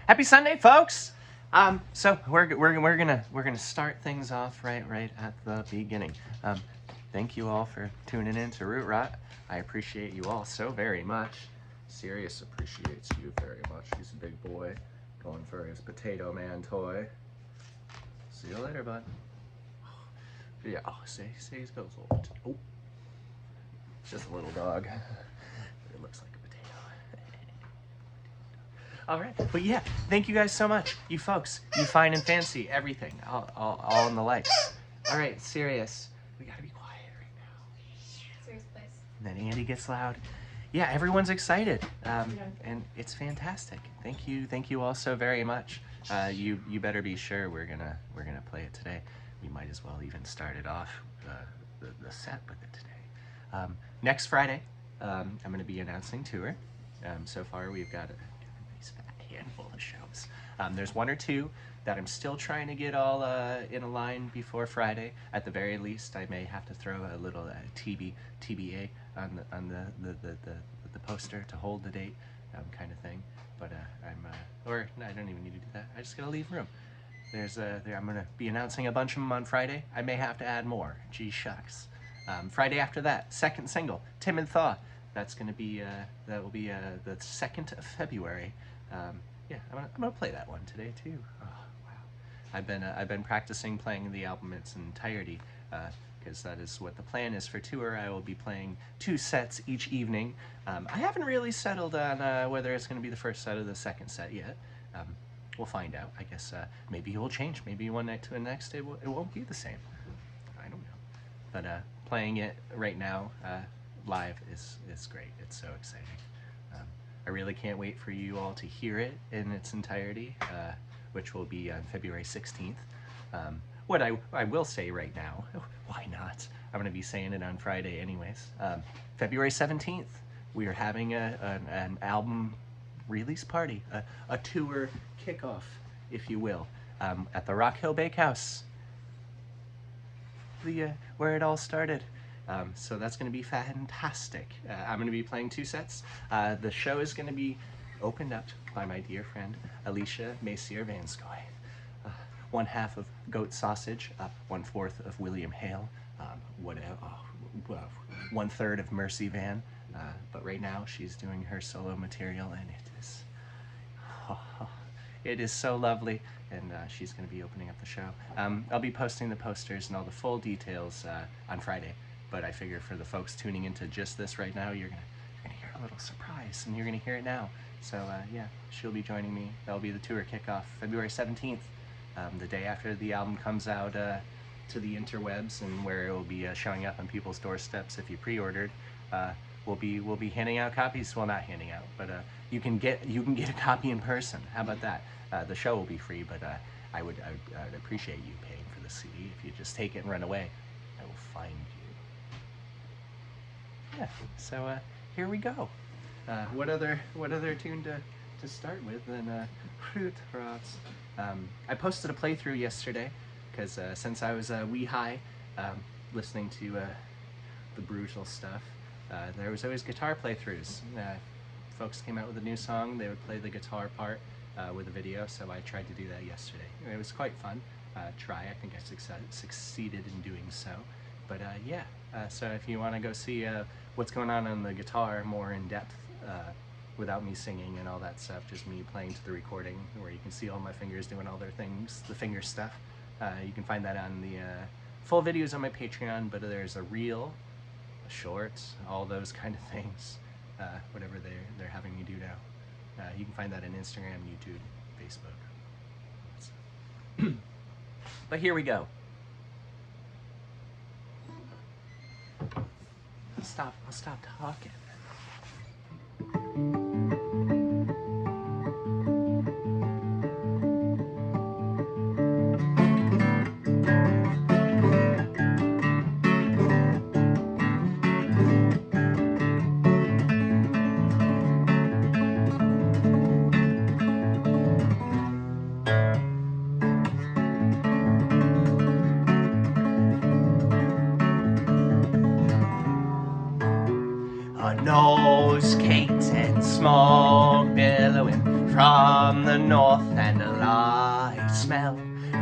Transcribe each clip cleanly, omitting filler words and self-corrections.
Happy Sunday, folks. So we're gonna start things off right at the beginning. Thank you all for tuning in to Root Rot. I appreciate you all so very much. Sirius appreciates you very much. He's a big boy, going for his Potato Man toy. See you later, bud. Yeah. Oh, say he's goes a little. Oh, it's just a little dog. It looks like a potato. All right, but yeah, thank you guys so much. You folks, you fine and fancy, everything, all in the lights. All right, Sirius, we gotta be quiet right now. Sirius, please. And then Andy gets loud. Yeah, everyone's excited, and it's fantastic. Thank you all so very much. You better be sure we're gonna play it today. We might as well even start it off the set with it today. Next Friday, I'm gonna be announcing tour. So far we've got a nice fat handful of shows. There's one or two that I'm still trying to get all in a line before Friday. At the very least, I may have to throw a little TBA on the poster to hold the date, kind of thing. But or no, I don't even need to do that. I just gotta leave room. I'm gonna be announcing a bunch of them on Friday. I may have to add more. Gee shucks. Friday after that, second single, Timid, Thaw. That's gonna be that will be the 2nd of February. Yeah, I'm gonna play that one today too. Oh wow, I've been practicing playing the album in its entirety because that is what the plan is for tour. I will be playing 2 sets each evening. I haven't really settled on whether it's gonna be the first set or the second set yet. We'll find out. I guess maybe it will change. Maybe one night to the next it won't be the same. I don't know. But playing it right now live is great. It's so exciting. I really can't wait for you all to hear it in its entirety, which will be on February 16th. What I will say right now, why not? I'm going to be saying it on Friday anyways. February 17th, we are having an album release party, a tour kickoff, if you will, at the Rock Hill Bakehouse, where it all started. So that's going to be fantastic. I'm going to be playing 2 sets. The show is going to be opened up by my dear friend Alicia Macier Vanskoy. 1/2 of Goat Sausage, 1/4 of William Hale, 1/3 of Mercy Van. But right now she's doing her solo material, and it is so lovely, and she's going to be opening up the show. I'll be posting the posters and all the full details on Friday, but I figure for the folks tuning into just this right now, you're gonna hear a little surprise, and you're gonna hear it now. So yeah, she'll be joining me. That'll be the tour kickoff, February 17th, the day after the album comes out to the interwebs, and where it will be showing up on people's doorsteps if you pre-ordered. We'll be handing out copies. Well, not handing out, but you can get a copy in person. How about that? The show will be free, but I would appreciate you paying for the CD. If you just take it and run away, I will find you. Yeah. So here we go. What other tune to start with than Root Rot? I posted a playthrough yesterday because since I was wee high, listening to the brutal stuff. There was always guitar playthroughs. Folks came out with a new song, they would play the guitar part with a video, so I tried to do that yesterday. It was quite fun. I think I succeeded in doing so. But yeah, so if you want to go see what's going on the guitar more in depth, without me singing and all that stuff, just me playing to the recording, where you can see all my fingers doing all their things, the finger stuff, you can find that on the full videos on my Patreon, but there's a reel, shorts, all those kind of things, whatever they're having me do now. You can find that on Instagram, YouTube, Facebook. But here we go. I'll stop talking. Nose caked and smoked. from the north, and I smell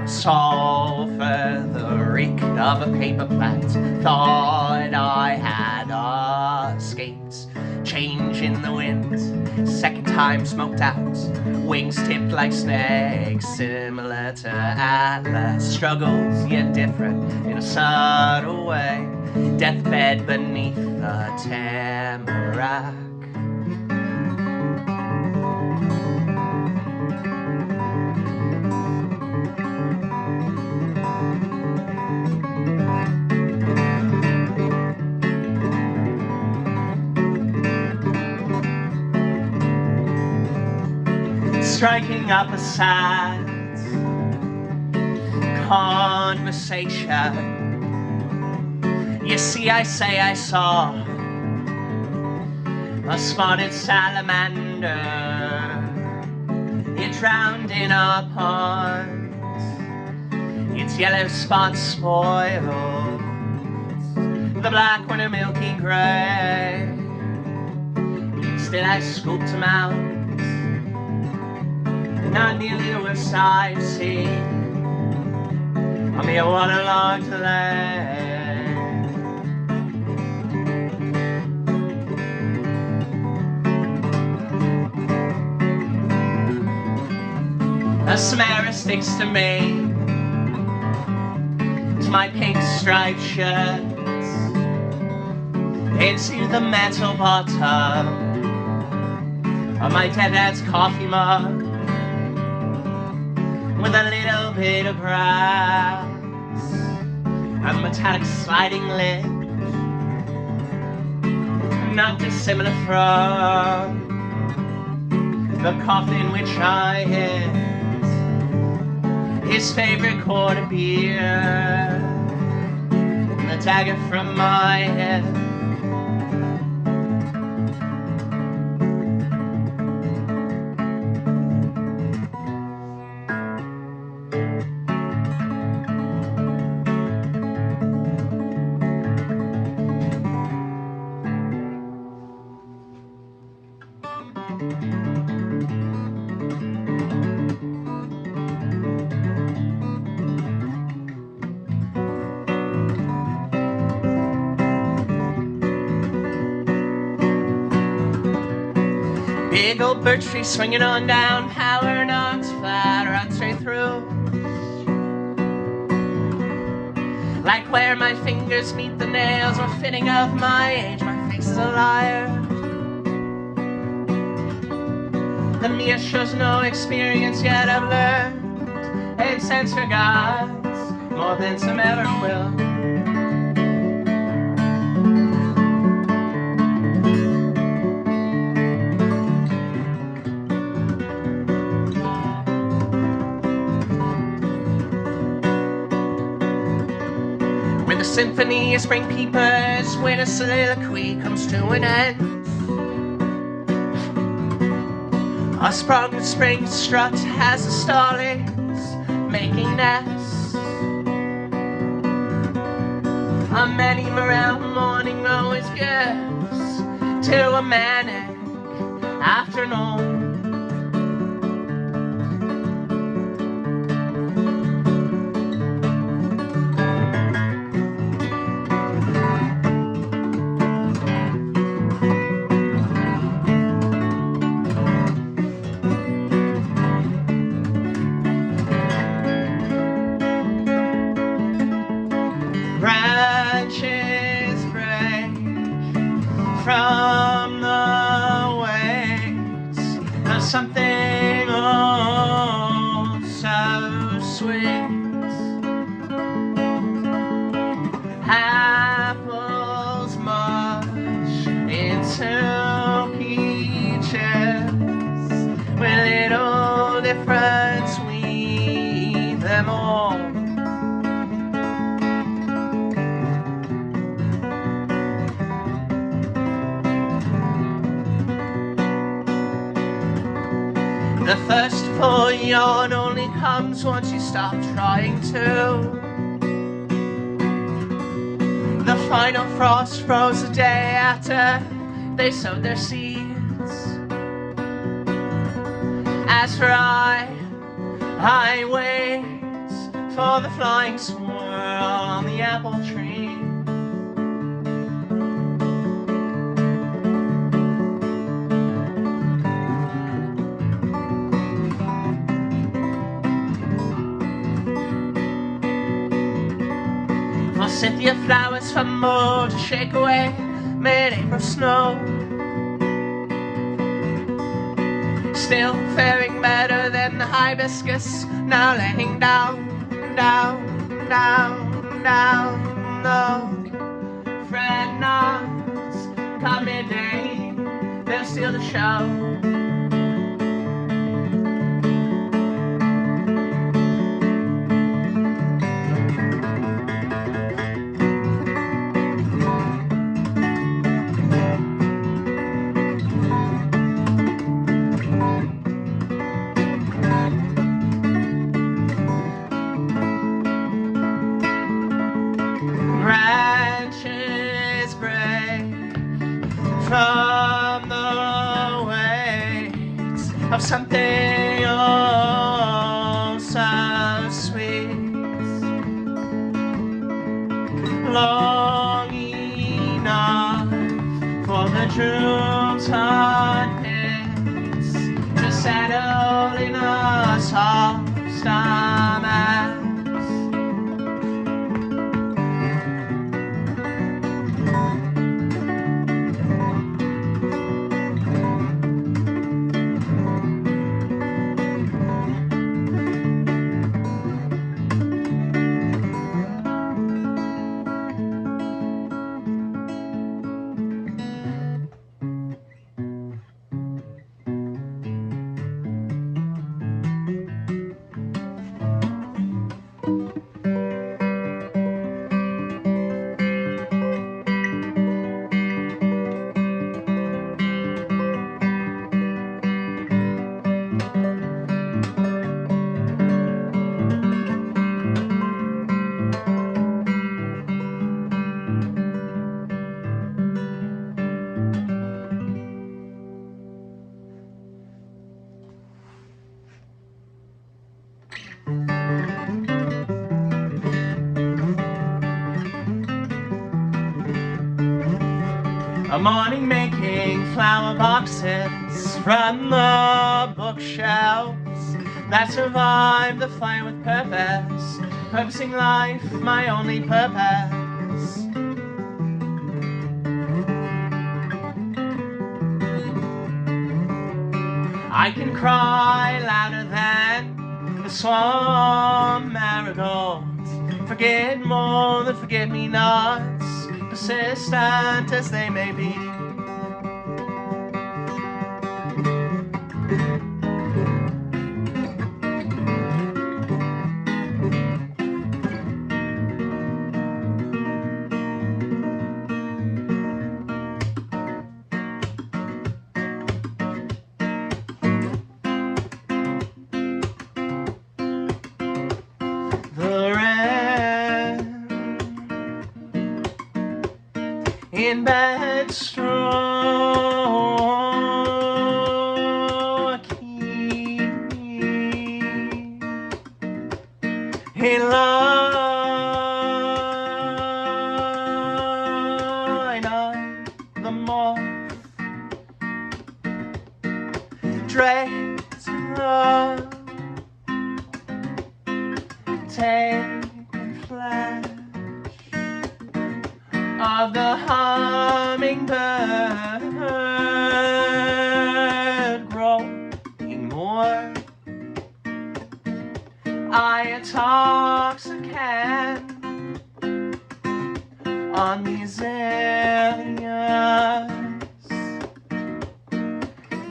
sulphur, the reek of a paper plant. Thought I had escaped, change in the wind, second time smoked out, wings tipped like snakes, similar to Atlas, struggles yet different in a subtle way, deathbed beneath the tamarack. Striking up a sad conversation. You see, I say I saw a spotted salamander. It drowned in a pond, its yellow spots spoiled, the black one a milky grey. Still I scooped him out, not nearly the worst I've seen. A mere waterlogged lake. A smell sticks to me, to my pink striped shirt, into the metal bottom of my dead dad's coffee mug, with a little bit of brass and metallic sliding lid, not dissimilar from the coffin which I hid his favorite quart of beer, the dagger from my head. Big old birch tree swinging on down, power knocks flat right straight through. Like where my fingers meet the nails, or fitting of my age, my face is a liar. The mere shows no experience, yet I've learned and since forgot more than some ever will. With a symphony of spring peepers, when a soliloquy comes to an end, a sprung spring strut has the starlings making nests. A many morale morning always gives to a manic afternoon. Branches break from the waves of something oh so sweet. Apples mush into peaches, with little difference we them all. The thirst for yawn only comes once you stop trying to. The final frost froze the day after they sowed their seeds, As for I wait for the flying swirl on the apple tree. Forsythia flowers fumble to shake away mid-April snow. Still faring better than the hibiscus, now laying down, down, down, down. No friend knocks, come midday, they'll steal the show. Branches break from the weight of something oh so sweet, long enough for the June's hot pits to settle in a soft stomach. A morning making flower boxes from the bookshelves that survive the fire with purpose, purposing life my only purpose. I can cry louder than the swamp marigolds, forget more than forget-me-nots, persistent as they may be. The wren in bed stroking in line on the moth draped love take and flash of the hummingbird growing more. I intoxicate on these aliens,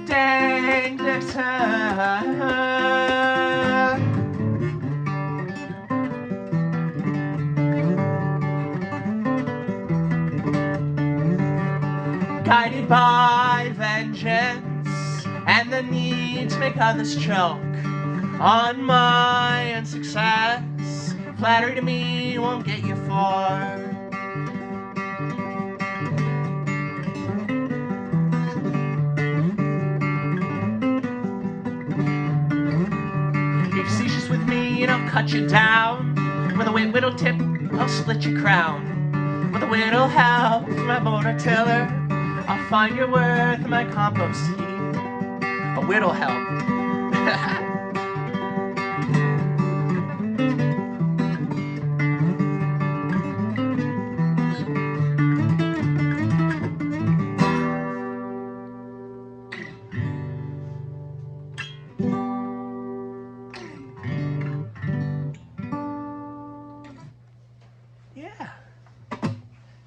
dang glitter. Guided by vengeance and the need to make others choke on my unsuccess, flattery to me won't get you far. Be facetious with me and I'll cut you down. With a whittle tip, I'll split your crown. With a whittle howl from my motor tiller, I'll find your worth in my compost heap. A whittle help. Yeah.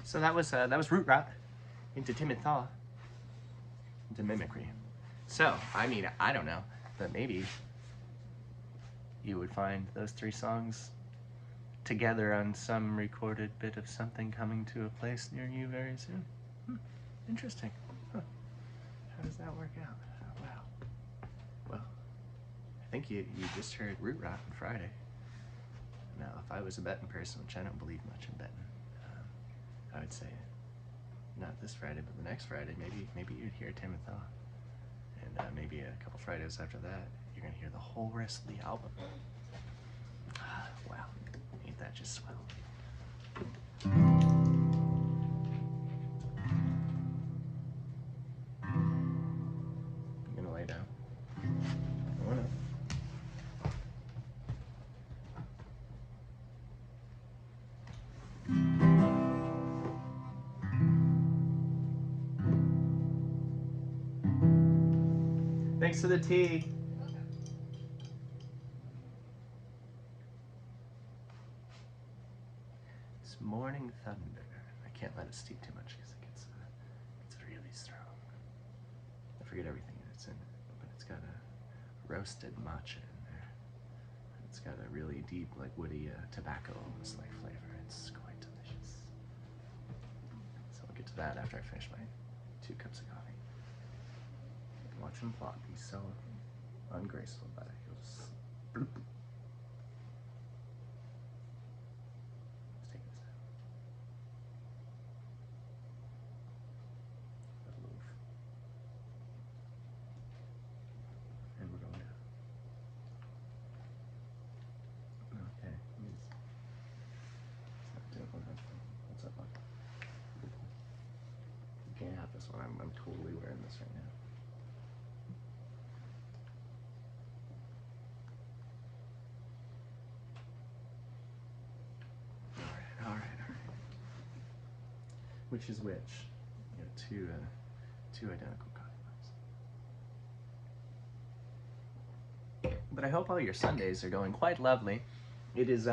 So that was root rot into timid thaw into mimicry. So I mean, I don't know, but maybe you would find those three songs together on some recorded bit of something coming to a place near you very soon. Interesting. Huh. How does that work out? Oh, wow. Well, I think you just heard root rot on Friday. Now, if I was a betting person, which I don't believe much in betting, I would say not this Friday, but the next Friday, maybe you'd hear timid thaw. And maybe a couple Fridays after that, you're gonna hear the whole rest of the album. Wow, ain't that just swell? You gonna lay down? I wanna. Thanks for the tea. It's morning thunder. I can't let it steep too much because it gets really strong. I forget everything that's in it, but it's got a roasted matcha in there. It's got a really deep, like woody tobacco almost like flavor. It's quite delicious. So I'll get to that after I finish my 2 cups of coffee. Watch him flop. He's so ungraceful about it. He'll just bloop. Let's take this out. That'll move. And we're going down. Okay. What's up, bud? You can't have this one. I'm totally wearing this right now. Which is which? You know, two identical cocktails. But I hope all your Sundays are going quite lovely. It is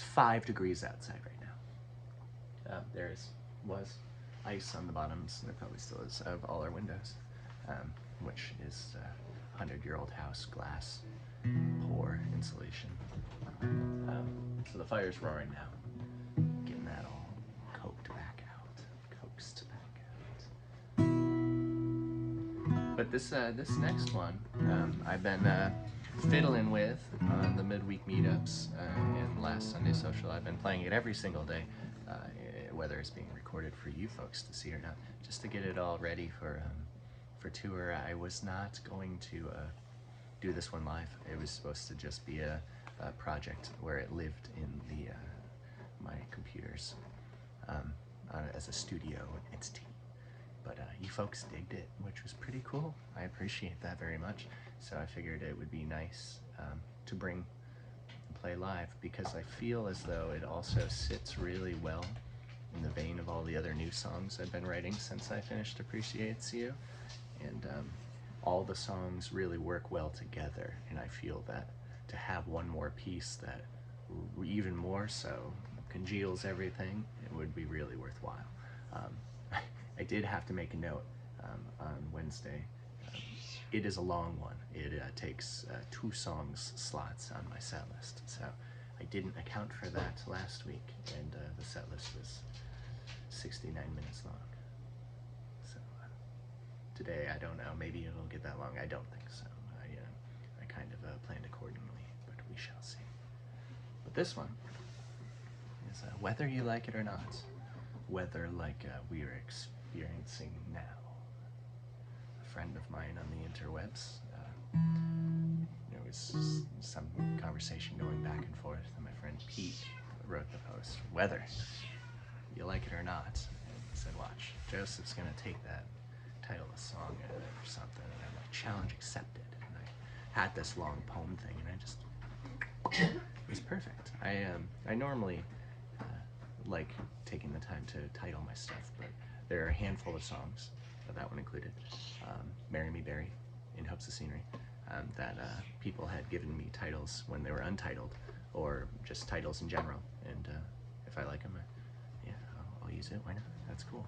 5 degrees outside right now. Was ice on the bottoms, and there probably still is, of all our windows, which is 100-year-old house glass, poor insulation. So the fire's roaring now, getting that all coaxed back out. But this next one, I've been fiddling with on the midweek meetups and last Sunday social. I've been playing it every single day, whether it's being recorded for you folks to see or not, just to get it all ready for tour. I was not going to do this one live. It was supposed to just be a project where it lived in my computers as a studio entity. But you folks digged it, which was pretty cool. I appreciate that very much. So I figured it would be nice to bring and play live, because I feel as though it also sits really well in the vein of all the other new songs I've been writing since I finished Appreciates You. And all the songs really work well together, and I feel that to have one more piece that even more so congeals everything, it would be really worthwhile. I did have to make a note on Wednesday. It is a long one. It takes 2 songs slots on my set list, so I didn't account for that last week, and the set list was 69 minutes long. So today, I don't know, maybe it'll get that long. I don't think so. I kind of planned accordingly, but we shall see. But this one is whether you like it or not, whether like we are experiencing now. A friend of mine on the interwebs was some conversation going back and forth, and my friend Pete wrote the post, "Weather, you like it or not?" And he said, "Watch, Joseph's gonna take that title of the song or something," and I'm like, "Challenge accepted." And I had this long poem thing, and it was perfect. I normally like taking the time to title my stuff, but there are a handful of songs, that one included, Marry Me Barry, In Hopes of Scenery, that people had given me titles when they were untitled, or just titles in general, and if I like them, I'll use it. Why not? That's cool.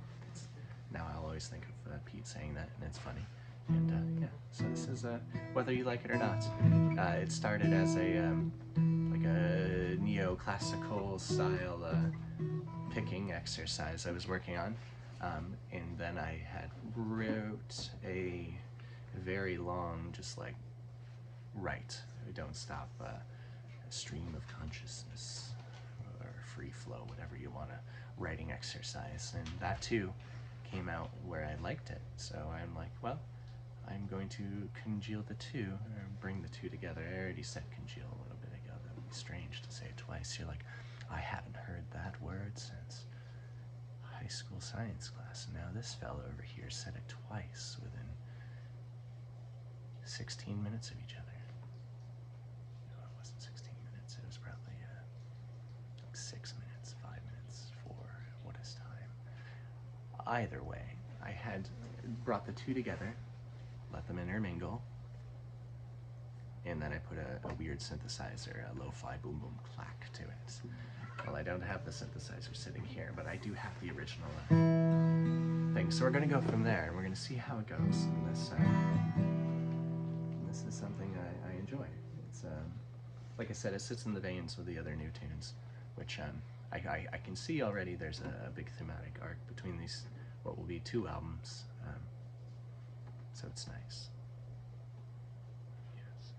Now I'll always think of Pete saying that, and it's funny. And yeah, so this is Whether You Like It or Not. It started as a like a neoclassical style picking exercise I was working on, and then I had wrote a very long, just like don't stop stream of consciousness or free flow, whatever you want to, writing exercise, and that too came out where I liked it. So I'm like, well, I'm going to congeal the two, or bring the two together. I already said congeal a little bit ago. That would be strange to say it twice. You're like, I haven't heard that word since high school science class. Now this fellow over here said it twice within 16 minutes of each other. No, it wasn't 16 minutes. It was probably like 6 minutes, 5 minutes, 4. What is time? Either way, I had brought the two together, let them intermingle, and then I put a weird synthesizer, a lo-fi boom boom clack to it. Well, I don't have the synthesizer sitting here, but I do have the original thing. So we're going to go from there, and we're going to see how it goes. And this is something I enjoy. It's like I said, it sits in the veins with the other new tunes, which I can see already there's a big thematic arc between these, what will be 2 albums. So it's nice. Yes.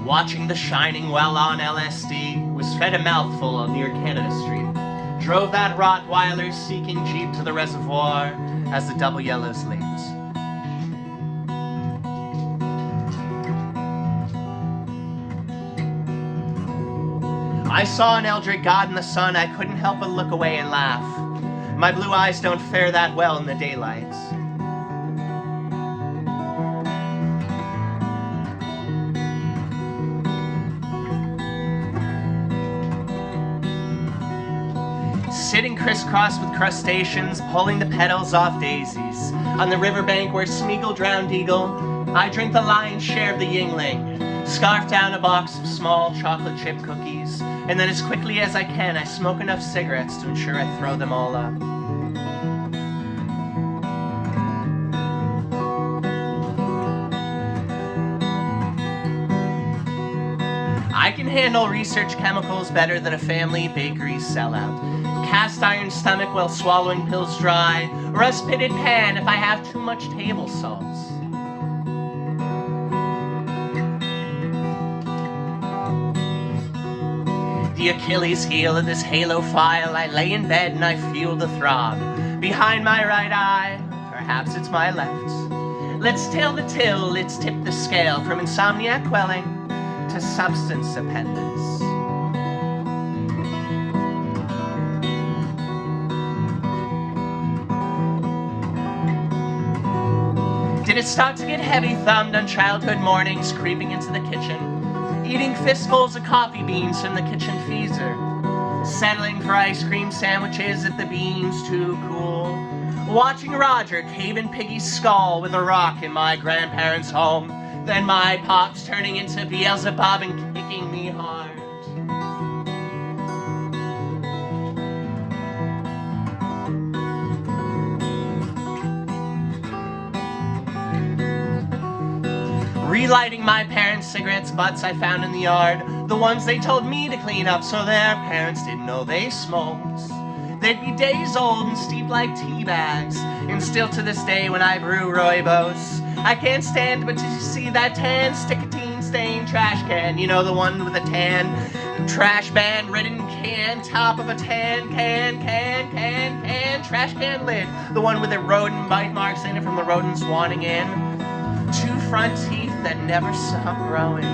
Watching The Shining while on LSD, was fed a mouthful near Canada Street. Drove that Rottweiler seeking Jeep to the reservoir as the double yellows leaped. I saw an eldritch god in the sun. I couldn't help but look away and laugh. My blue eyes don't fare that well in the daylight. Sitting crisscross with crustaceans, pulling the petals off daisies. On the riverbank where Smeagol drowned eagle, I drink the lion's share of the Yingling, scarf down a box of small chocolate chip cookies, and then as quickly as I can, I smoke enough cigarettes to ensure I throw them all up. I can handle research chemicals better than a family bakery sellout. Cast iron stomach while swallowing pills dry. Rust pitted pan if I have too much table salt. The Achilles heel of this halophile, I lay in bed and I feel the throb. Behind my right eye, perhaps it's my left. Let's tell the till, let's tip the scale from insomnia quelling to substance dependence. Did it start to get heavy-thumbed on childhood mornings, creeping into the kitchen, eating fistfuls of coffee beans from the kitchen freezer, settling for ice cream sandwiches if the beans too cool, watching Roger cave in Piggy's skull with a rock in my grandparents' home, then my pops turning into Beelzebub and kicking me hard. Relighting my parents' cigarettes butts I found in the yard, the ones they told me to clean up so their parents didn't know they smoked. They'd be days old and steeped like tea bags. And still to this day when I brew rooibos, I can't stand but to see that tan sticotine stained trash can. You know, the one with the tan trash band written can, top of a tan can, trash can lid. The one with the rodent bite marks in it from the rodents wanting in. 2 front teeth that never stop growing.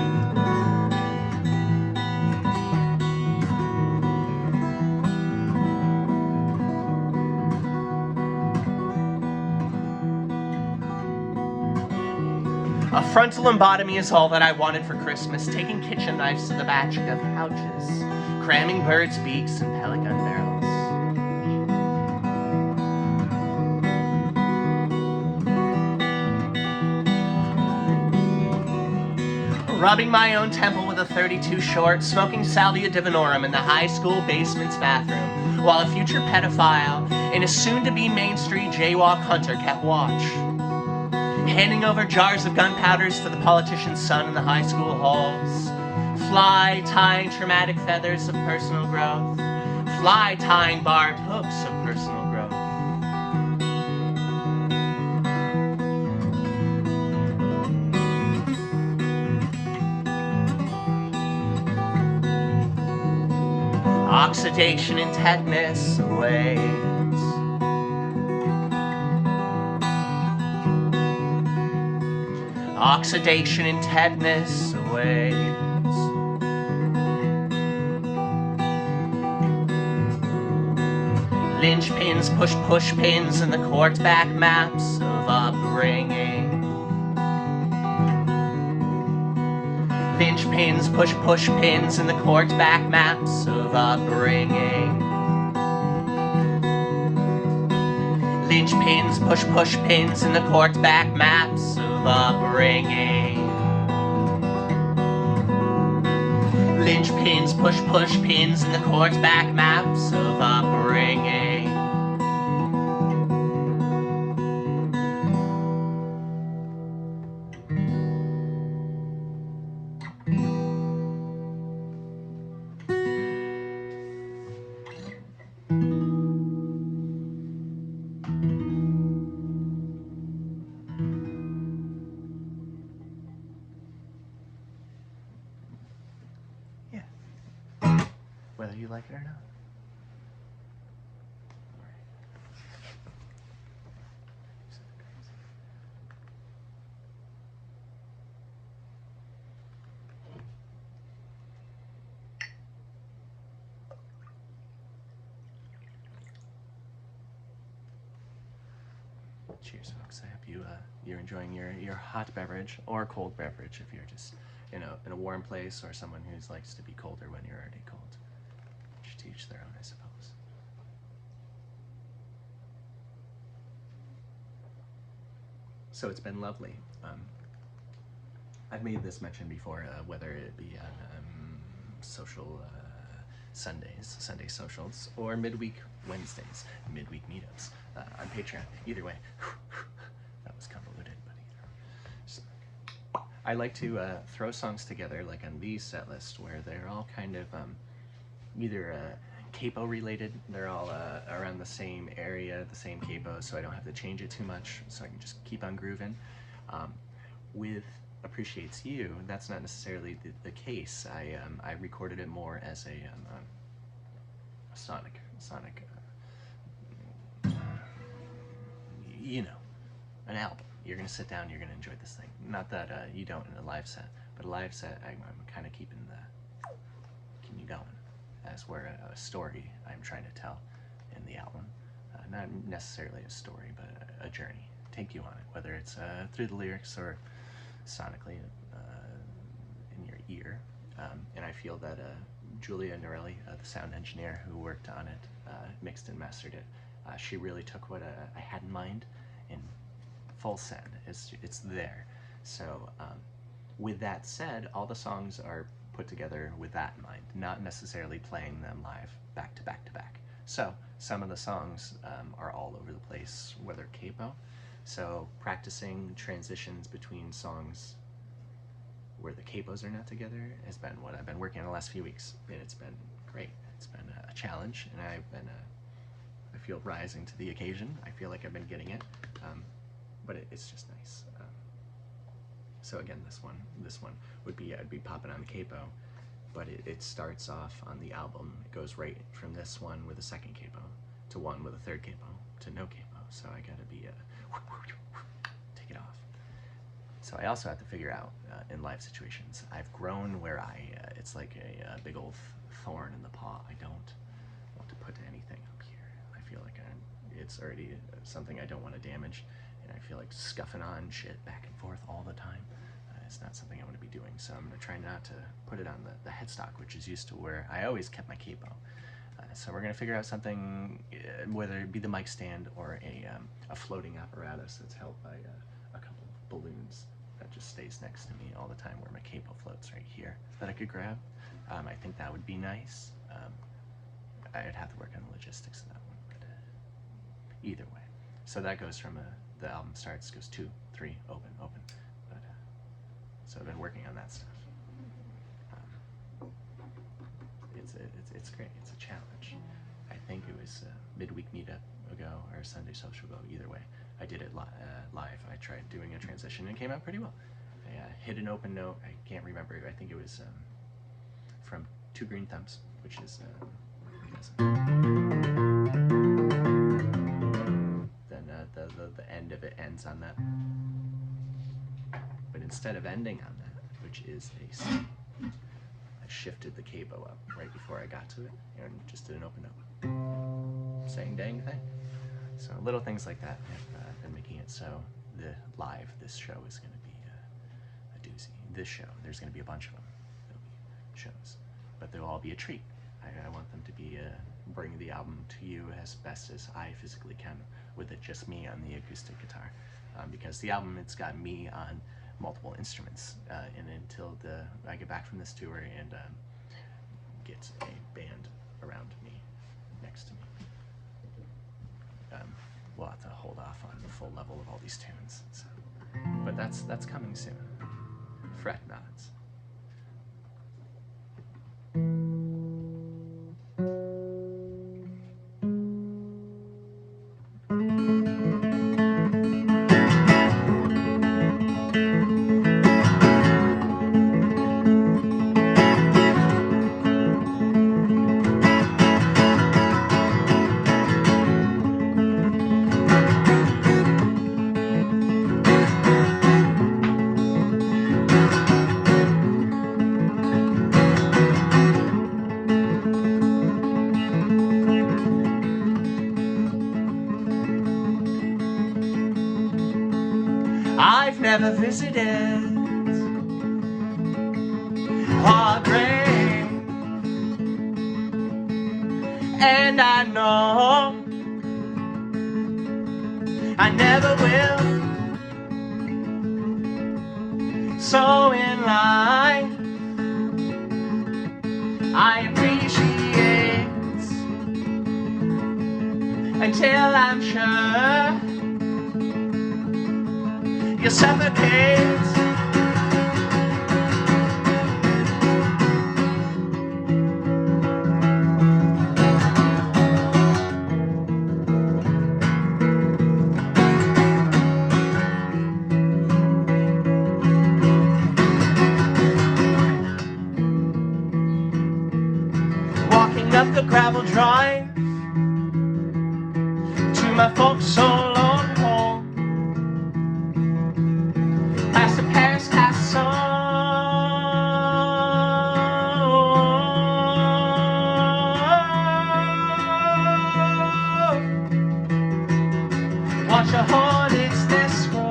A frontal lobotomy is all that I wanted for Christmas, taking kitchen knives to the back of couches, cramming birds' beaks and pellet gun barrels. Rubbing my own temple with a 32 short, smoking salvia divinorum in the high school basement's bathroom, while a future pedophile and a soon-to-be Main Street jaywalk hunter kept watch. Handing over jars of gunpowders to the politician's son in the high school halls. Fly tying traumatic feathers of personal growth. Fly tying barbed hooks of personal growth. Oxidation and tetanus awaits. Oxidation and tetanus awaits. Linchpins, push pins, and the corked back maps of upbringing. Linchpins, push pins, and the corked back maps of upbringing. Linchpins, push pins, and the corked back maps of upbringing. Linchpins, push pins, and the corked back maps of upbringing. Whether you like it or not. Cheers, folks. I hope you're enjoying your hot beverage or cold beverage if you're just in a warm place, or someone who likes to be colder when you're already cold. To each their own, I suppose. So it's been lovely. I've made this mention before, whether it be on social Sundays, Sunday socials, or midweek Wednesdays, midweek meetups on Patreon. Either way, that was convoluted, but I like to throw songs together, like on these set lists, where they're all kind of either capo related. They're all around the same area, the same capo, so I don't have to change it too much, so I can just keep on grooving. With Appreciates You, that's not necessarily the case. I recorded it more as a sonic, you know, an album. You're gonna sit down, you're gonna enjoy this thing. Not that you don't in a live set, but a live set, I'm kind of keeping you going, as where a story I'm trying to tell in the album. Not necessarily a story, but a journey. Take you on it, whether it's through the lyrics or sonically in your ear. And I feel that Julia Norelli, the sound engineer who worked on it, mixed and mastered it, she really took what I had in mind and full send. It's there. So with that said, all the songs are put together with that in mind, not necessarily playing them live back to back to back. So some of the songs are all over the place, whether capo. So practicing transitions between songs where the capos are not together has been what I've been working on the last few weeks, and it's been great. It's been a challenge, and I've been rising to the occasion. I feel like I've been getting it, but it's just nice. So again, this one would be, I'd be popping on the capo, but it starts off on the album. It goes right from this one with a second capo to one with a third capo to no capo. So I gotta be take it off. So I also have to figure out in live situations. I've grown where it's like a big old thorn in the paw. I don't want to put anything up here. I feel like it's already something I don't want to damage, and I feel like scuffing on shit back and forth all the time. It's not something I want to be doing, so I'm going to try not to put it on the headstock, which is used to where I always kept my capo. So we're going to figure out something, whether it be the mic stand or a floating apparatus that's held by a couple of balloons that just stays next to me all the time, where my capo floats right here, that I could grab. I think that would be nice. I'd have to work on the logistics of that one, but either way. So that goes from the album starts, goes 2, 3, open, open. But so I've been working on that stuff. It's great. It's a challenge. I think it was a midweek meetup ago or a Sunday social go. Either way, I did it live. I tried doing a transition and it came out pretty well. I hit an open note. I can't remember. I think it was from Two Green Thumbs, which is then the end of it ends on that. But instead of ending on that, which is a C, I shifted the capo up right before I got to it and just did an open note. Same dang thing. So little things like that have been making it so this show is going to be a doozy. This show, there's going to be a bunch of them. There'll be shows, but they'll all be a treat. I want them to be bring the album to you as best as I physically can, with it just me on the acoustic guitar, because the album, it's got me on multiple instruments, and until I get back from this tour and get a band around me, next to me, we'll have to hold off on the full level of all these tunes. So, but that's coming soon. Fret nods. I've never visited heartbreak, and I know I never will. So in life, I appreciate until I'm sure you suffocate. Walking up the gravel drive to my folks' so long home, past the Paris Castle, watch the hornets nest roll.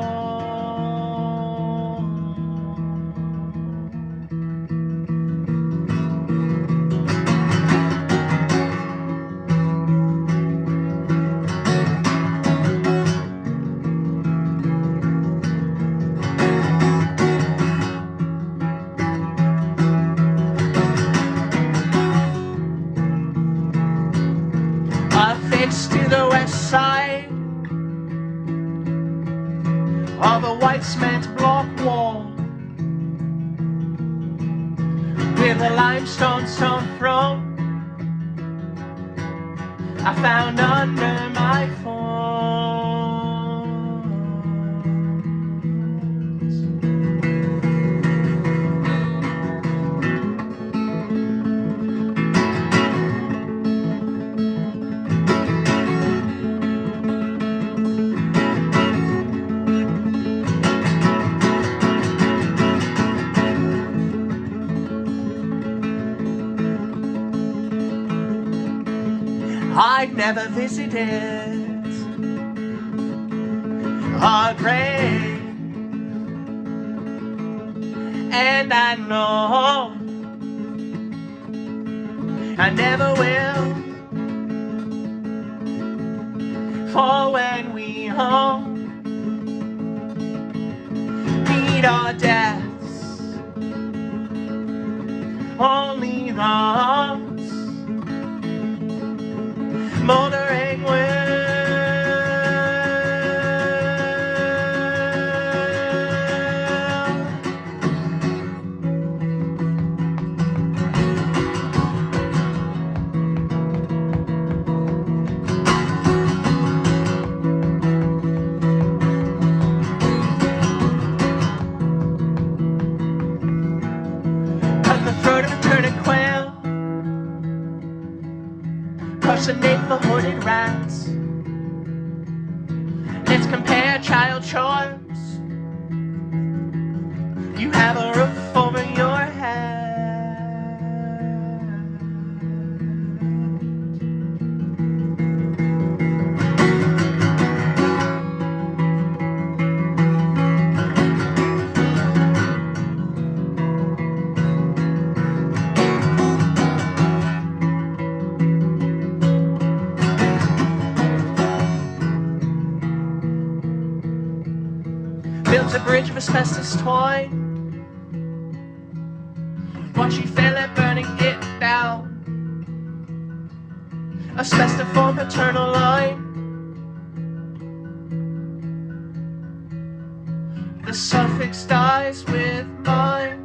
Affixed to the west side of a white cement block wall, with a limestone stone throw I found under my I'd never visited a grave, and I know I never will. For when we all meet our deaths, only those motoring will. Cut the throat of a turnip quail, crush the nape of hoarded rats. Let's compare child chores. You have a roof over your head. Builds a bridge of asbestos twine. Watch you feel it, burning it down. Asbestos for paternal line. The suffix dies with my name.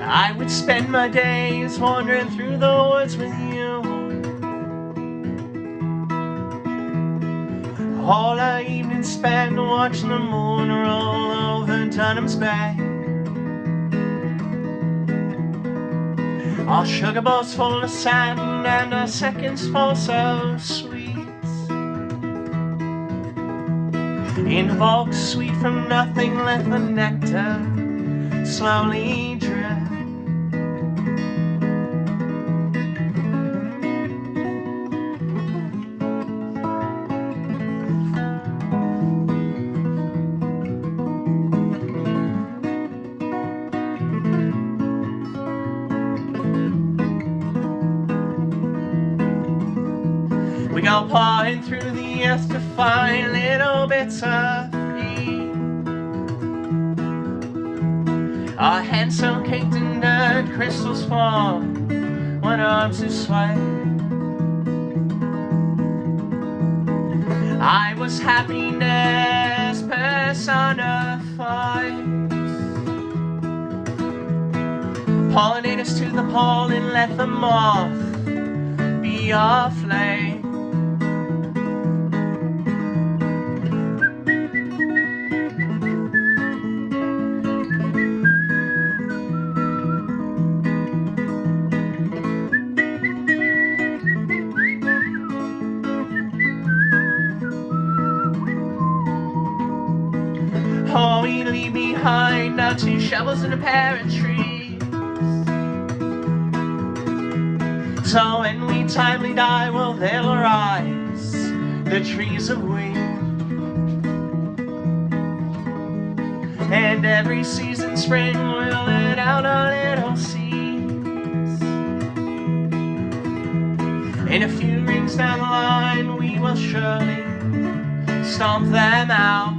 I would spend my days wandering through the woods with you. All our evenings spent watching the moon roll over Dunham's Bay. Our sugar bowls full of sand and our seconds fall so sweet. In vaults sweet from nothing, let the nectar slowly drip. We go pawing through the earth to find little bits of feet. Our hands so caked in dirt, crystals fall when arms do sway. I was happiness personified. Pollinate us to the pollen, let the moth be our flame. Oh, we leave behind our 2 shovels and a pair of trees. So when we timely die, well, they'll arise, the trees of wheat. And every season, spring, we'll let out our little seeds. In a few rings down the line, we will surely stomp them out.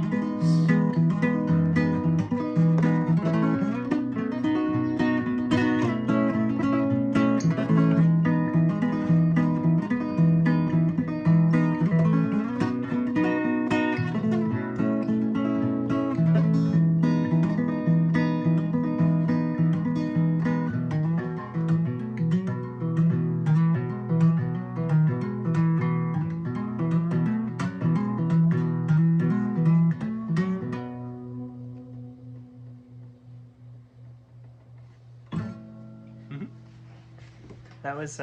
That was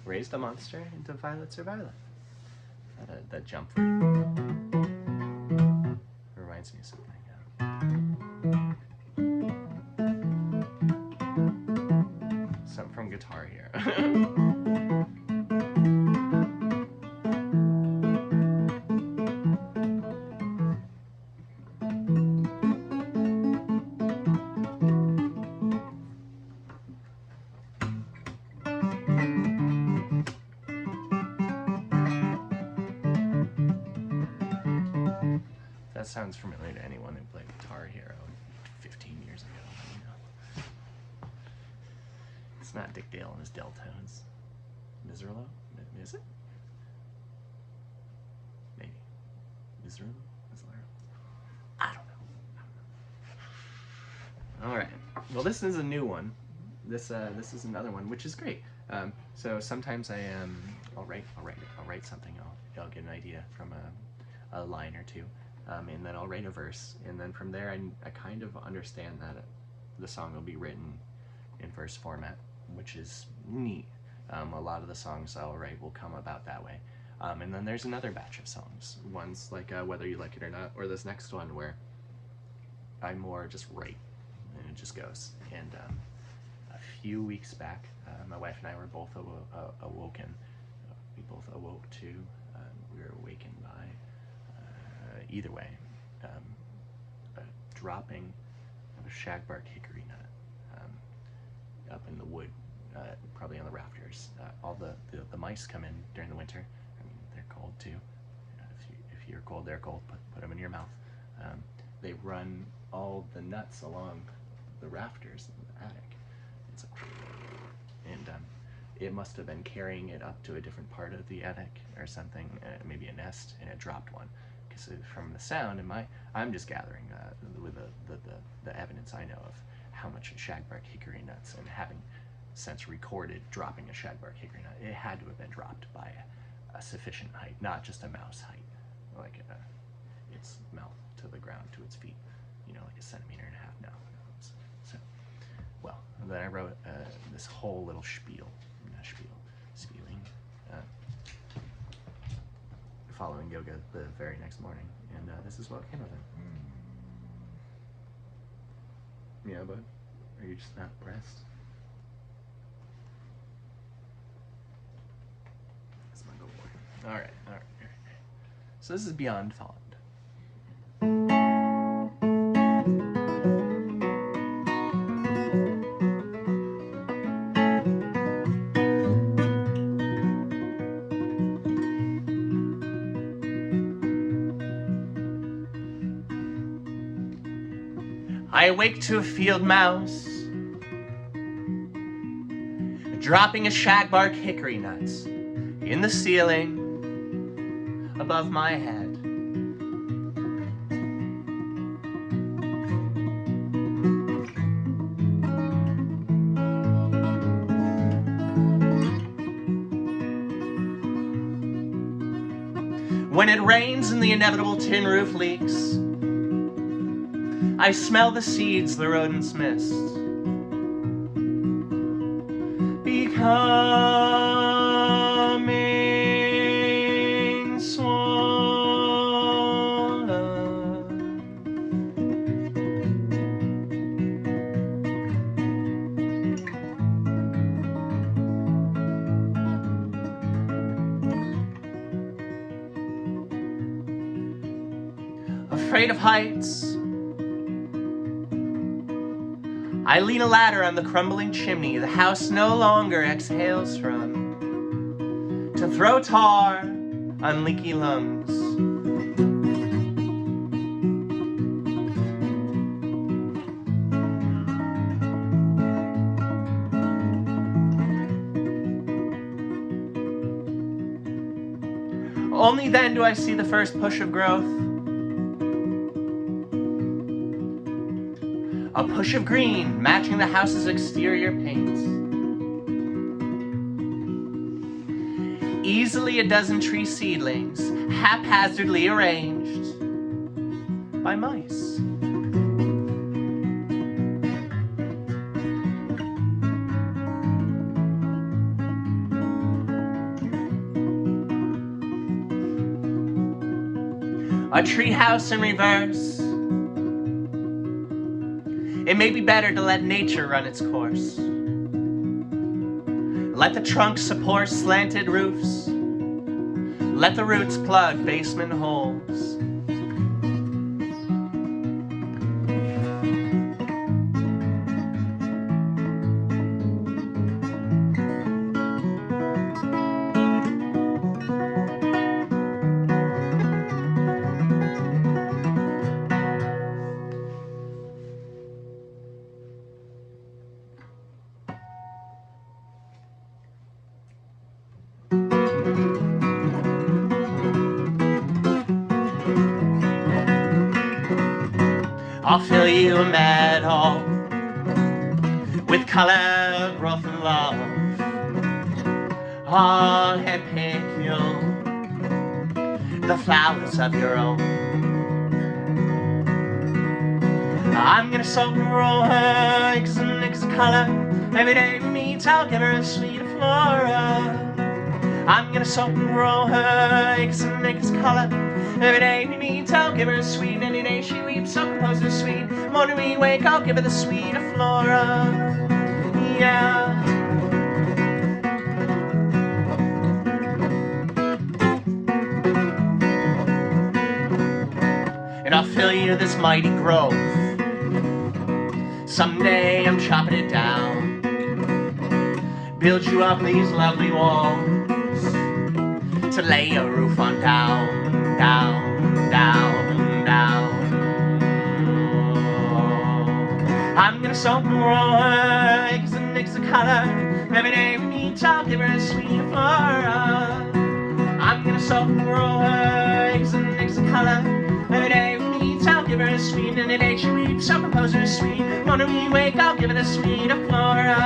Raised a Monster into Violets Are Violet. That jump reminds me of something. Something from Guitar Hero. That sounds familiar to anyone who played Guitar Hero 15 years ago. You know. It's not Dick Dale and his Deltones. Miserlo? Is it? Maybe. Miserlo? I don't know. All right. Well, this is a new one. This is another one, which is great. So sometimes I'll write something. I'll get an idea from a line or two. And then I'll write a verse, and then from there I kind of understand that the song will be written in verse format, which is neat. A lot of the songs I'll write will come about that way. And then there's another batch of songs, ones like Whether You Like It or Not, or this next one where I more just write, and it just goes. And a few weeks back, my wife and I were both awoken. We both awoke to, we were awakened by either way, dropping of a shagbark hickory nut up in the wood, probably on the rafters. All the mice come in during the winter. I mean, they're cold too. If you're cold, they're cold. Put them in your mouth. They run all the nuts along the rafters in the attic. It's and it must have been carrying it up to a different part of the attic or something, maybe a nest, and it dropped one. From the sound, I'm just gathering with the evidence I know of how much shagbark hickory nuts, and having since recorded dropping a shagbark hickory nut, it had to have been dropped by a sufficient height, not just a mouse height, like its mouth to the ground to its feet, like 1.5 centimeters now. So, well, then I wrote this whole little spieling. Following yoga the very next morning, and this is what came of it. Yeah, bud? Are you just not impressed? That's my good boy. All right. So this is Beyond Fond. I awake to a field mouse dropping a shagbark hickory nuts in the ceiling above my head. When it rains and the inevitable tin roof leaks, I smell the seeds the rodents missed, becoming swollen. Afraid of heights, I lean a ladder on the crumbling chimney the house no longer exhales from, to throw tar on leaky lungs. Only then do I see the first push of growth. A push of green matching the house's exterior paints. Easily a dozen tree seedlings, haphazardly arranged by mice. A treehouse in reverse. It may be better to let nature run its course. Let the trunks support slanted roofs. Let the roots plug basement holes. I'll fill you a meadow with color, growth, and love. I'll handpick you the flowers of your own. I'm gonna soak and roll her eggs and mix of color. Every day we meet, I'll give her a sweet flora. I'm gonna soak and roll her eggs and mix color. Every day we meet, I'll give her a sweet. Any day she weeps, I'll compose her sweet. The morning we wake, I'll give her the sweet of flora. Yeah. And I'll fill you this mighty grove. Someday I'm chopping it down. Build you up these lovely walls to lay a roof on down, down, down, down. I'm gonna soak and roll her eggs and mix of color. Every day we meet, I'll give her a sweet flora. I'm gonna soak and roll her eggs and mix of color. Every day we meet, I'll give her a sweet. And the day she weeps, I'll compose her sweet. Morning we wake, I'll give her the sweet of flora.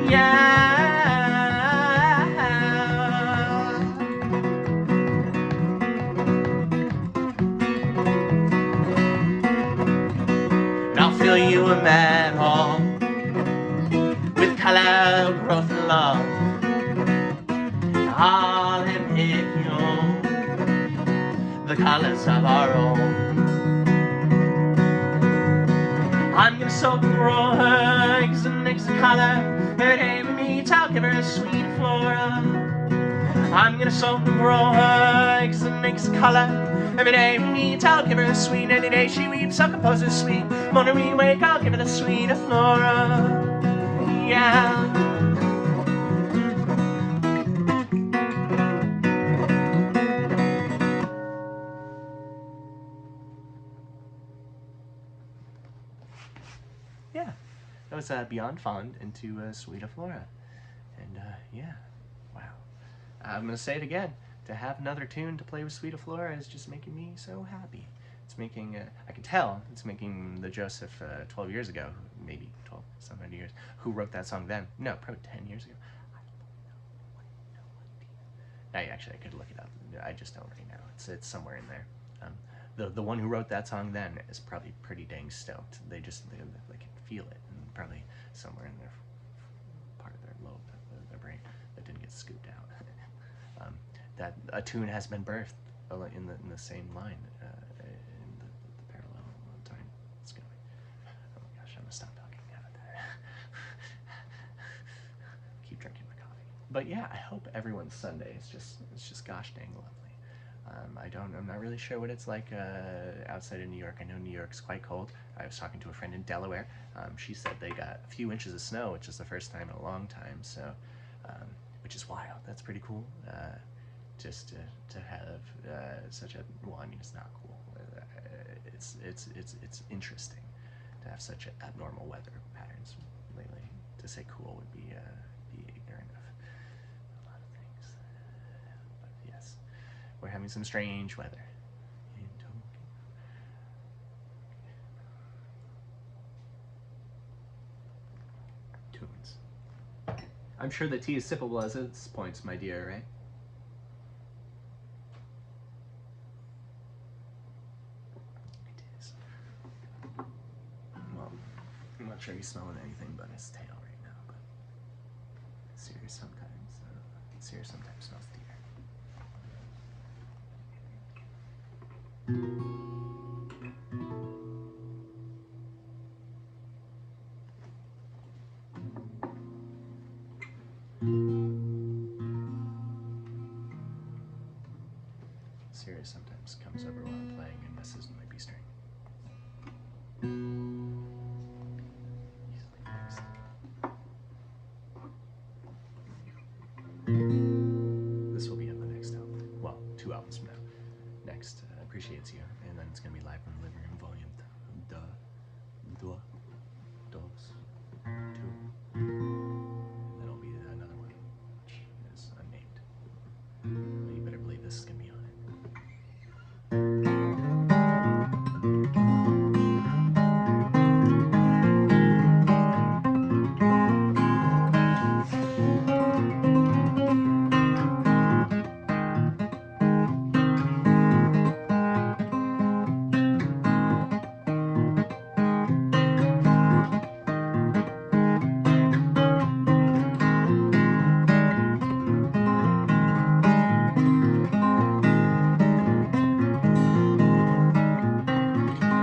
Yeah. Fill you a manhole with color, growth, and love. I'll handpick you the colors of our own. I'm gonna soak and roll her eggs and mix the color. Every day we meet, I'll give her a sweet flora. I'm gonna soak and roll her eggs and mix the color. Every day we meet, I'll give her a sweet. Any day she weeps, I'll compose her sweet. Morning we wake, I'll give her the sweet of flora. Yeah. Yeah. That was Beyond Fond into Sweet of Flora. And yeah. Wow. I'm going to say it again. To have another tune to play with Sweet of Flora is just making me so happy. It's making, I can tell, it's making the Joseph 12 years ago, maybe 12, some 100 years, who wrote that song then. No, probably 10 years ago. I have no idea. Actually, I could look it up. I just don't right now. It's somewhere in there. The one who wrote that song then is probably pretty dang stoked. They can feel it, and probably somewhere in their part of their lobe, their brain, that didn't get scooped out. That a tune has been birthed in the same line, in the parallel time it's going. Oh my gosh, I'm gonna stop talking now. Keep drinking my coffee. But yeah, I hope everyone's Sunday is just gosh dang lovely. I'm not really sure what it's like outside of New York. I know New York's quite cold. I was talking to a friend in Delaware. She said they got a few inches of snow, which is the first time in a long time. So, which is wild. That's pretty cool. Just to have such a, well, I mean, it's not cool. It's interesting to have such abnormal weather patterns lately. To say cool would be ignorant of a lot of things. But yes, we're having some strange weather in Tokyo. Tunes. I'm sure the tea is sippable as its points, my dear, right? I'm not sure he's smelling anything but his tail right now, but Sirius sometimes smells deer. Sirius sometimes comes over while I'm playing and messes with my B string. This will be on the next album. Well, 2 albums from now. Next, Appreciates You, and then it's going to be live from the living room, volume dos, 2. And then it'll be another one, which is unnamed. But you better believe this is going to be on it.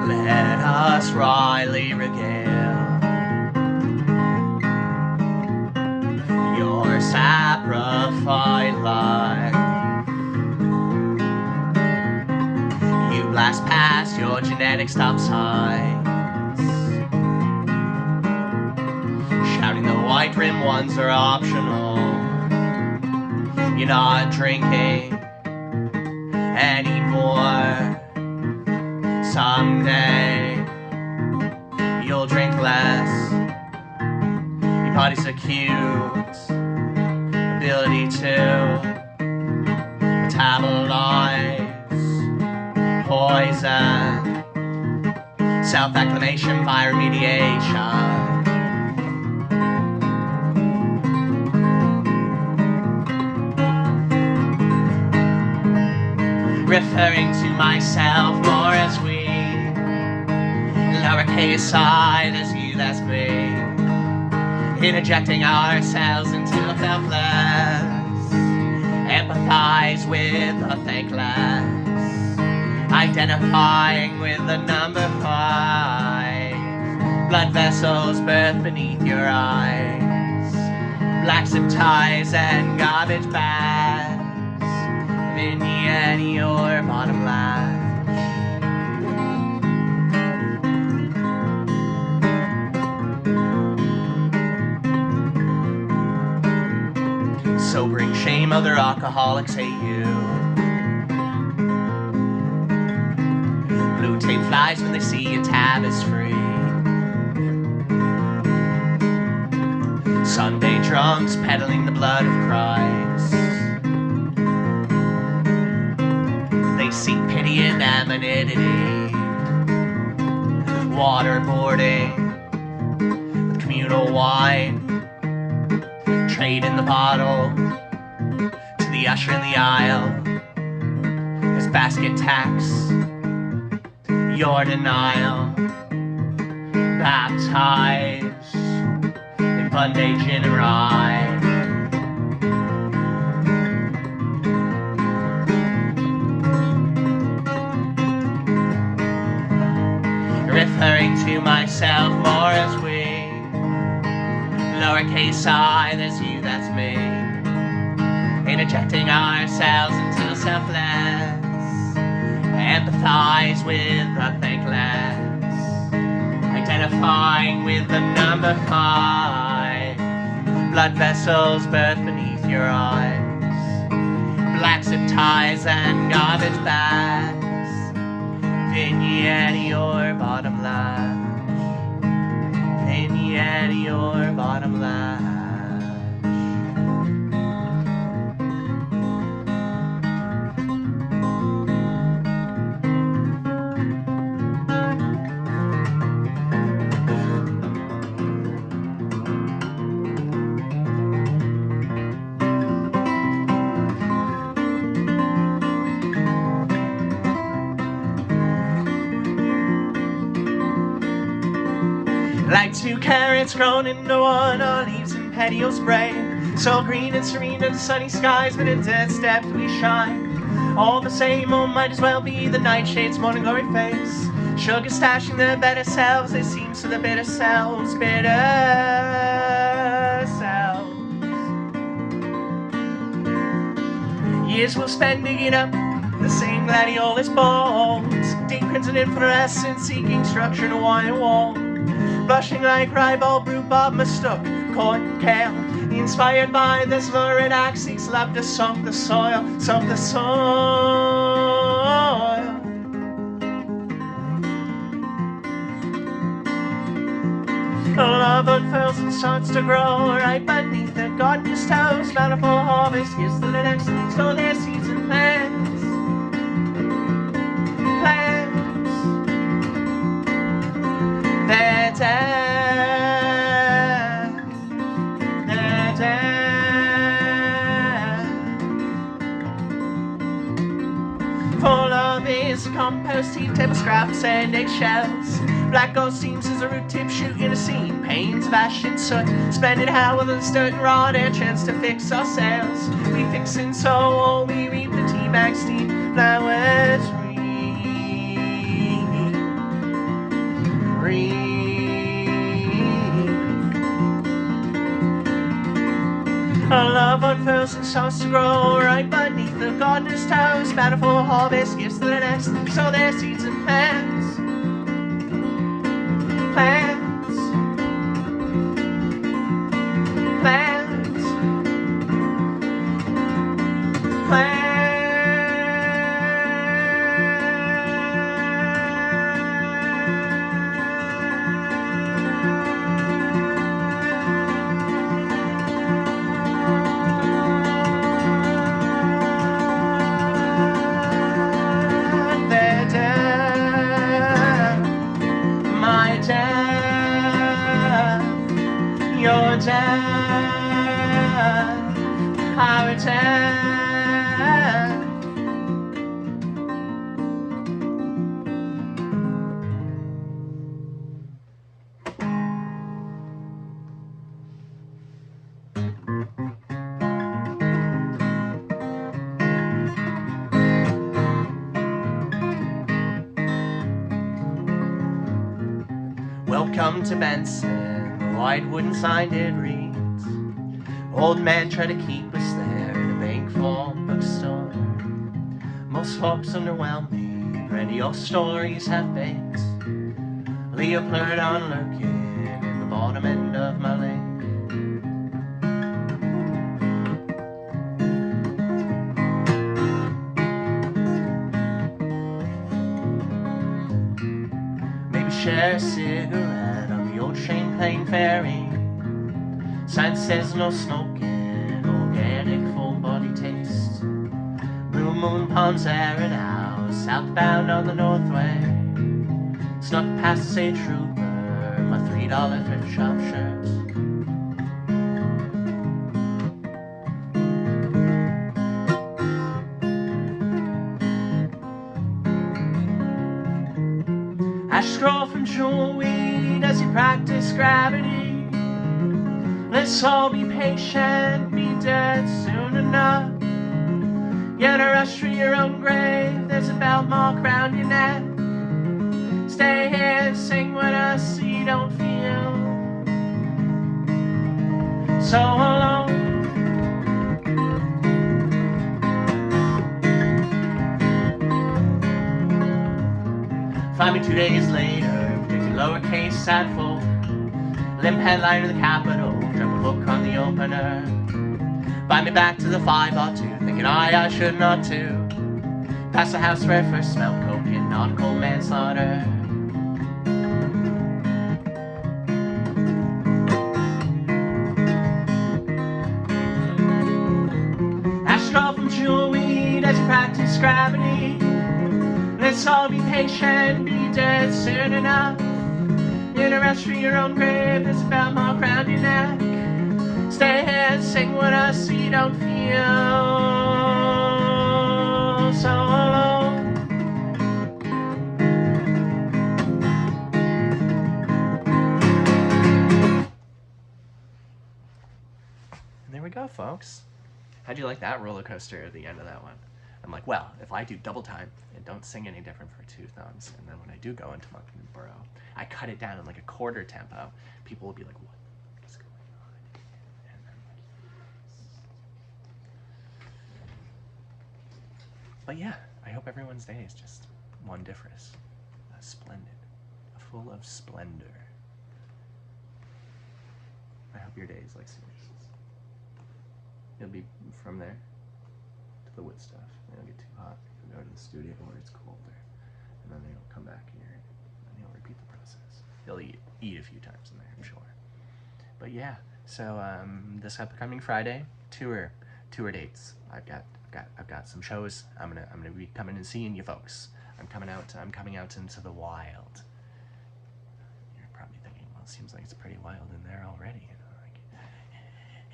Let us wryly regale your saprified life. You blast past your genetic stop signs, shouting the white rim ones are optional. You're not drinking anymore. Someday you'll drink less. Your body's a cute ability to metabolize poison, self-acclimation by remediation. Referring to myself more as we, lowercase I, there's you, that's me. Interjecting ourselves into the selfless, empathize with the thankless, identifying with the number 5. Blood vessels birth beneath your eyes, black zip ties and garbage bags, vignette your bottom lash. Sobering shame, other alcoholics hate you. Blue tape flies when they see a tab is free. Sunday drunks peddling the blood of Christ. They seek pity and anonymity. Waterboarding with communal wine. Trade in the bottle to the usher in the aisle. As basket tax, your denial. Baptized in Bunday gin and rye. Referring to myself more as we, lowercase I, there's you, that's me. Interjecting ourselves into the selfless, empathize with the thankless, identifying with the number 5. Blood vessels birth beneath your eyes. Black zip ties and garbage bags. Vignette your bottom lash. Vignette your bottom lash. Like 2 carrots grown into one, all leaves and petioles spray. So green and serene in the sunny skies, but in death's depth we shine. All the same, oh, might as well be the nightshade's morning glory face. Sugar stashing the better selves, it seems to the bitter selves, bitter selves. Years we'll spend digging up the same gladiolus bones, deep crimson inflorescence, seeking structure in a wire wall. Blushing like ribald rhubarb mistook corn kale, inspired by this lurid axis, love to soak the soil, soak the soil. Love unfurls and starts to grow right beneath the gardener's toes. Bountiful harvest gives to the next, so their seeds and plants. Plants. They're dead. They're dead. Full of his compost heap, table scraps and eggshells. Black gold seams as a root tip shoot in a seam. Pains of ash and soot, splendid how with a dirt and rod, a chance to fix our sails. We fix and sow, we reap the tea bag steam. Flowers reap. Our love unfurls and starts to grow right beneath the gardener's toes. Bountiful harvest gives to the next, so their seeds and plants. Plants. Plants. Plants. Your death, our death. Welcome to Benson, the wide wooden sign it reads. Old man tried to keep us there in a bank full bookstore. Most folks underwhelm me, read your stories have baked. Leopard on lurking in the bottom end of my lake. Maybe share a cigarette on the old Champlain ferry. Sign says no smoking, organic, full body taste. Blue moon palms air and out, southbound on the Northway. Snuck past the state trooper, my $3 thrift shop shirts. I scroll from jewelweed as you practice gravity. Let's all be patient, be dead soon enough. Get a rush for your own grave, there's a belt mark round your neck. Stay here, sing with us so you don't feel so alone. Find me 2 days later, predicting lowercase sad folk. Limp headline of the Capitol, double hook on the opener. Find me back to the 502, thinking I should not too. Past the house where I first smelled coke and nautical manslaughter. Astral from jewel weed as you practice gravity. Let's all be patient, be dead soon enough. In a rest for your own grave, there's a bell mark round your neck. Stay here and sing with us so you don't feel so alone. And there we go, folks. How'd you like that roller coaster at the end of that one? I'm like, well, if I do double time and don't sing any different for 2 thumbs, and then when I do go into monkton and boro, I cut it down in like a quarter tempo, people will be like, what is going on? And I'm like, but yeah, I hope everyone's day is just wondrous, splendid, full of splendor. I hope your day is like Sirius. You'll be from there to the wood stuff. It'll get too hot. You'll go to the studio where it's colder, and then you'll come back here and you'll repeat the process. You'll eat a few times in there, I'm sure. But yeah, so this upcoming Friday, tour dates. I've got some shows. I'm gonna be coming and seeing you folks. I'm coming out into the wild. You're probably thinking, well, it seems like it's pretty wild in there already. You know, like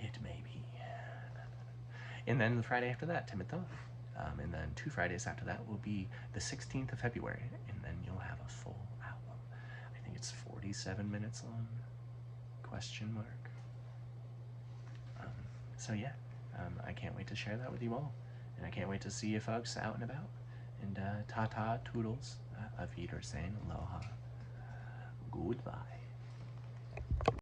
it may be. And then the Friday after that, timid, thaw. And then 2 Fridays after that will be the 16th of February, and then you'll have a full album. I think it's 47 minutes long, question mark. So yeah, I can't wait to share that with you all, and I can't wait to see you folks out and about. And ta-ta, toodles, auf Wiedersehen, aloha, goodbye.